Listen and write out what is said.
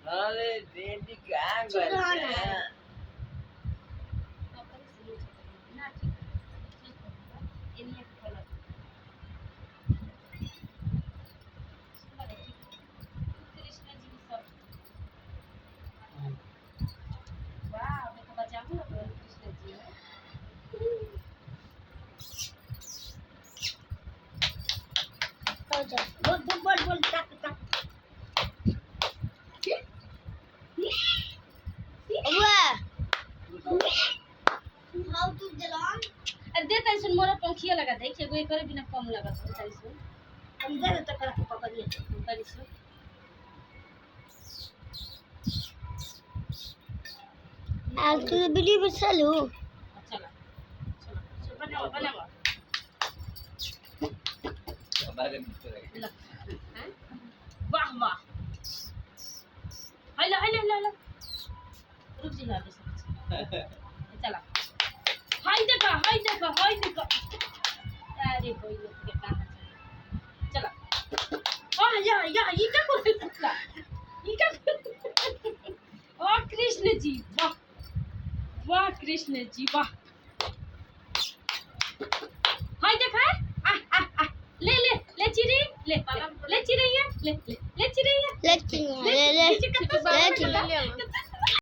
अरे दीदी क्या करते हैं बोल टक टक हाउ टू जलान अरे देता है सुन मोरा पंखिया लगा दे के कोई करे बिना कम लगा सकता है सुन हम दे तो कर के पकड़िए करी सुन आज तो वीडियो में चलो चला चलो बनाओ बनाओ हमारे मित्र वाह वाह हेलो हेलो हेलो रुक जी ना चला हाय देखा अरे कोई लोग के कहां चला हां या ये क्या कर सकता ये क्या ओ कृष्ण जी वाह वाह कृष्ण जी वाह हाय देखा ले चिड़िया ले चिड़िया ले चिड़िया ले